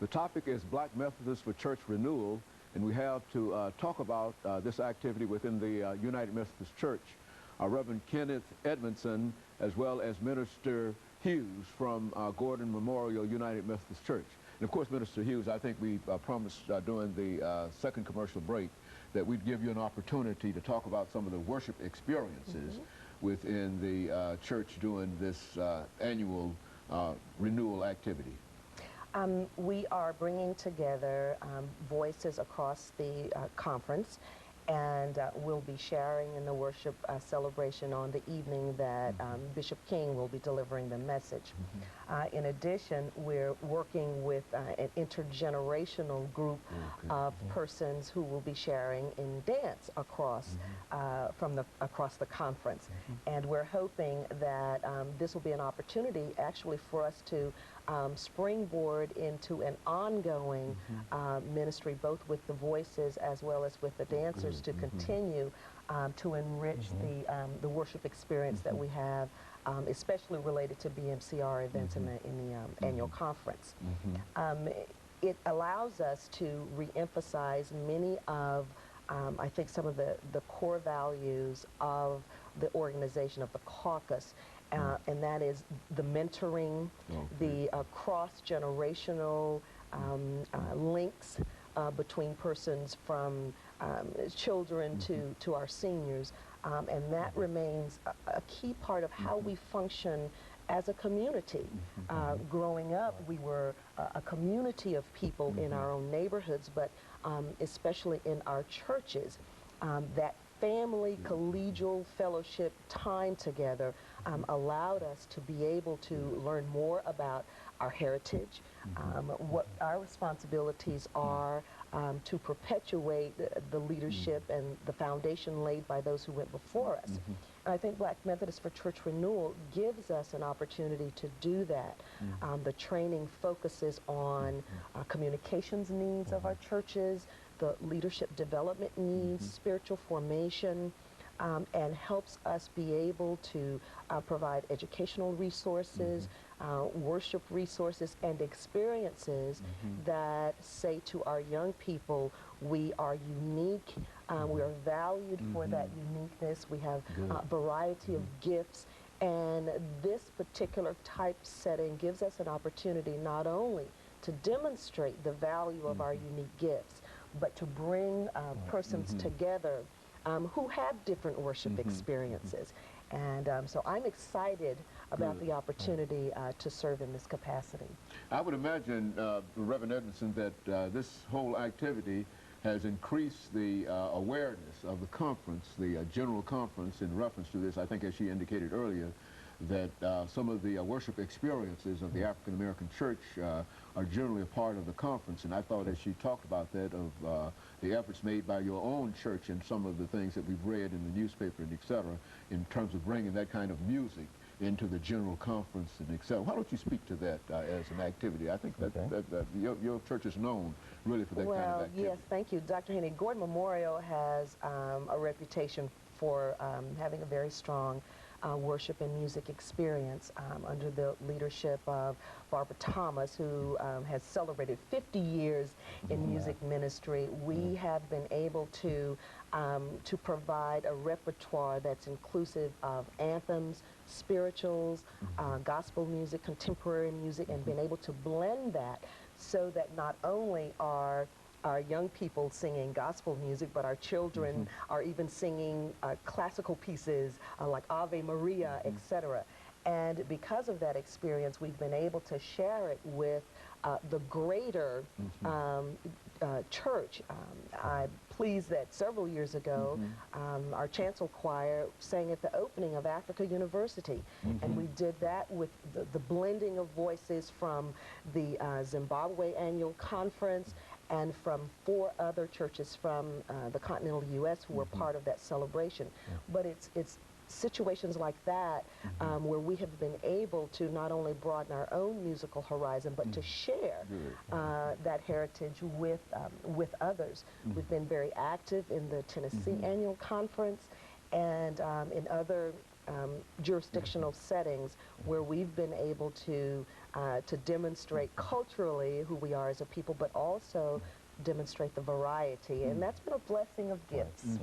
The topic is Black Methodists for Church Renewal, and we have to talk about this activity within the United Methodist Church. Reverend KEdmondson, as well as Minister Hughes from Gordon Memorial United Methodist Church. And of course, Minister Hughes, I think we promised during the second commercial break that we'd give you an opportunity to talk about some of the worship experiences within the church during this annual renewal activity. We are bringing together voices across the conference, and we'll be sharing in the worship celebration on the evening that Bishop King will be delivering the message. In addition, we're working with an intergenerational group of persons who will be sharing in dance across across the conference. And we're hoping that this will be an opportunity actually for us to springboard into an ongoing ministry, both with the voices as well as with the dancers, to continue to enrich the worship experience that we have, especially related to BMCR events in the annual conference. It allows us to reemphasize many of I think some of the core values of the organization of the caucus, and that is the mentoring, the cross-generational links between persons from children to our seniors, and that remains a key part of how we function as a community. Growing up, we were a community of people in our own neighborhoods, but especially in our churches. That family collegial fellowship time together allowed us to be able to learn more about our heritage, what our responsibilities are to perpetuate the leadership and the foundation laid by those who went before us. And I think Black Methodist for Church Renewal gives us an opportunity to do that. The training focuses on communications needs of our churches, the leadership development needs, spiritual formation, and helps us be able to provide educational resources, worship resources, and experiences that say to our young people, we are unique, we are valued for that uniqueness, we have a variety of gifts, and this particular type setting gives us an opportunity not only to demonstrate the value of our unique gifts, but to bring persons together who have different worship experiences. And so I'm excited about the opportunity to serve in this capacity. I would imagine, Reverend Edmondson, that this whole activity has increased the awareness of the conference, the general conference, in reference to this. I think, as she indicated earlier, that some of the worship experiences of the African American church are generally a part of the conference. And I thought, as she talked about that, of the efforts made by your own church and some of the things that we've read in the newspaper and et cetera, in terms of bringing that kind of music into the general conference and et cetera. Why don't you speak to that as an activity? I think that, your church is known really for that kind of activity. Yes, thank you, Dr. Haney. Gordon Memorial has a reputation for having a very strong worship and music experience under the leadership of Barbara Thomas, who has celebrated 50 years in music ministry. We have been able to provide a repertoire that's inclusive of anthems, spirituals, gospel music, contemporary music, and been able to blend that so that not only are our young people singing gospel music, but our children are even singing classical pieces like Ave Maria, etc. And because of that experience, we've been able to share it with the greater church. I'm pleased that several years ago, our chancel choir sang at the opening of Africa University. And we did that with the blending of voices from the Zimbabwe annual conference and from 4 other churches from the continental U.S. who were part of that celebration. But it's situations like that where we have been able to not only broaden our own musical horizon, but to share that heritage with others. We've been very active in the Tennessee annual conference and in other jurisdictional settings where we've been able to demonstrate culturally who we are as a people, but also demonstrate the variety, and that's been a blessing of gifts.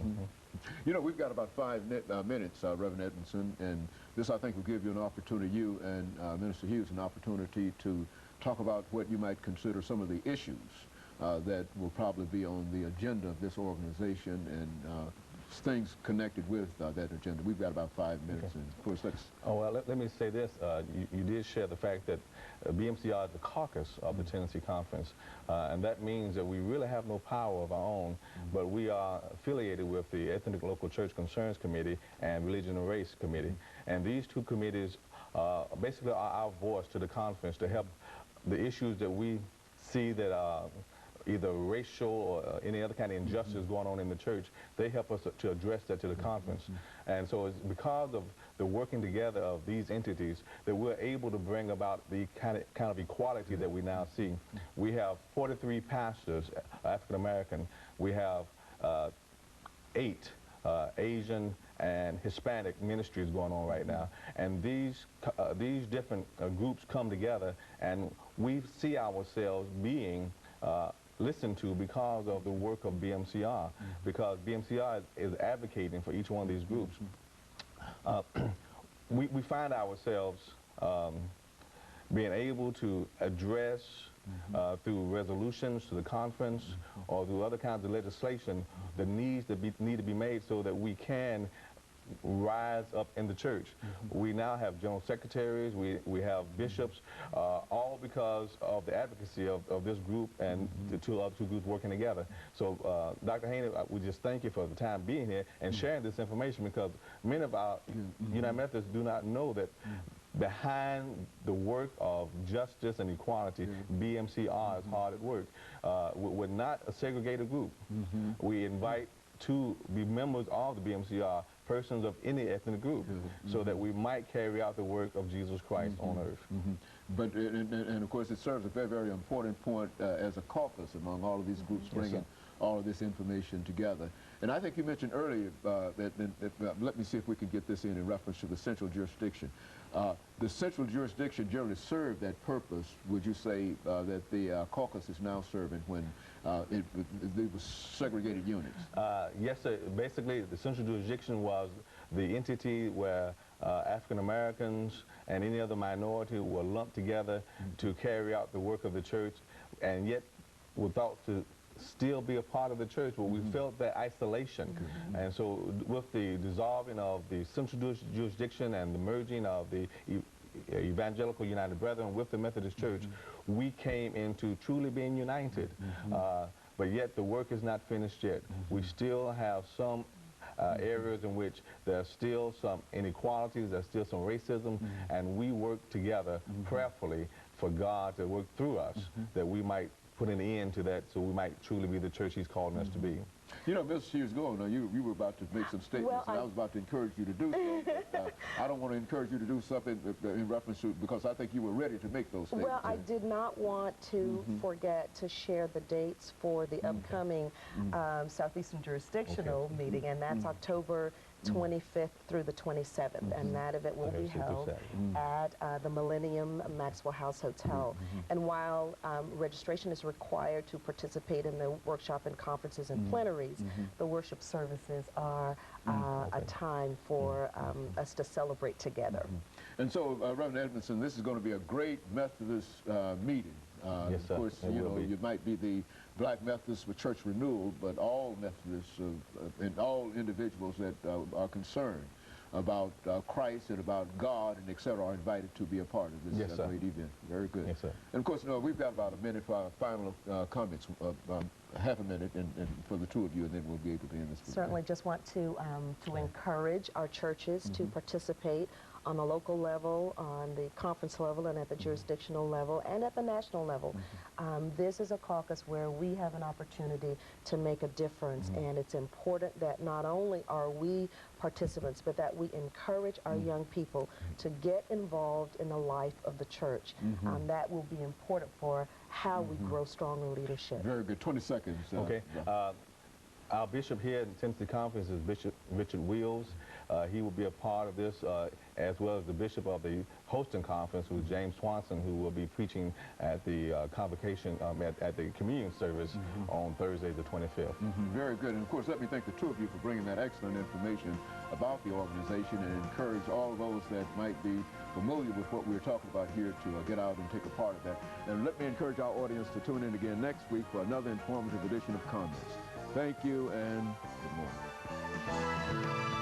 You know, we've got about 5 minutes, Reverend Edmondson, and this, I think, will give you an opportunity, you and Minister Hughes, an opportunity to talk about what you might consider some of the issues that will probably be on the agenda of this organization and things connected with that agenda. We've got about 5 minutes, and of course, let's... Oh, well, let me say this. You did share the fact that BMCR is the caucus of the Tennessee Conference, and that means that we really have no power of our own, but we are affiliated with the Ethnic Local Church Concerns Committee and Religion and Race Committee, and these two committees basically are our voice to the conference to help the issues that we see that are either racial or any other kind of injustice going on in the church. They help us to address that to the conference. And so it's because of the working together of these entities that we're able to bring about the kind of equality that we now see. We have 43 pastors, African American. We have 8 Asian and Hispanic ministries going on right now. And these different groups come together, and we see ourselves being listened to because of the work of BMCR, because BMCR is advocating for each one of these groups. We find ourselves being able to address through resolutions to the conference or through other kinds of legislation the needs that need to be made so that we can rise up in the church. We now have general secretaries, we have bishops, all because of the advocacy of this group and the other two groups working together. So Dr. Haney, we just thank you for the time being here and sharing this information, because many of our United Methodists do not know that behind the work of justice and equality, BMCR is hard at work. We're not a segregated group. We invite to be members of the BMCR persons of any ethnic group, so that we might carry out the work of Jesus Christ on earth. But, and of course, it serves a very, very important point as a caucus among all of these groups, bringing all of this information together. And I think you mentioned earlier that let me see if we can get this in reference to the central jurisdiction. The central jurisdiction generally served that purpose. Would you say that the caucus is now serving when it was segregated units? Yes, sir. Basically, the central jurisdiction was the entity where African Americans and any other minority were lumped together to carry out the work of the church, and yet were thought to still be a part of the church, but we felt that isolation. And so with the dissolving of the central jurisdiction and the merging of the Evangelical United Brethren with the Methodist Church, we came into truly being united. But yet the work is not finished yet. We still have some areas in which there's still some inequalities, there's still some racism, and we work together prayerfully for God to work through us, that we might put an end to that, so we might truly be the church He's calling us to be. You know, Mr. Hughes, go on. You were about to make some statements, and I was about to encourage you to do so. But, I don't want to encourage you to do something in reference to, because I think you were ready to make those statements. Well, I did not want to forget to share the dates for the upcoming Southeastern Jurisdictional meeting, and that's October 25th through the 27th, and that event will be held at the Millennium Maxwell House Hotel. And while registration is required to participate in the workshop and conferences and plenaries, the worship services are a time for us to celebrate together. And so, Reverend Edmondson, this is going to be a great Methodist meeting. Yes, sir. Of course, you know, you might be the Black Methodists with church renewal, but all Methodists and all individuals that are concerned about Christ and about God and etc. are invited to be a part of this great event. Very good. Yes, sir. And of course, we've got about a minute for our final comments, half a minute, and for the two of you, and then we'll be able to end this. Certainly just want to encourage our churches to participate on the local level, on the conference level, and at the jurisdictional level, and at the national level. This is a caucus where we have an opportunity to make a difference, and it's important that not only are we participants, but that we encourage our young people to get involved in the life of the church. That will be important for how we grow strong in leadership. Very good. 20 seconds. Okay. Our bishop here in the Tennessee Conference is Bishop Richard Wills. He will be a part of this, as well as the bishop of the hosting conference, who is James Swanson, who will be preaching at the convocation, at the communion service on Thursday the 25th. Very good. And of course, let me thank the two of you for bringing that excellent information about the organization, and encourage all those that might be familiar with what we're talking about here to get out and take a part of that. And let me encourage our audience to tune in again next week for another informative edition of Comments. Thank you, and good morning.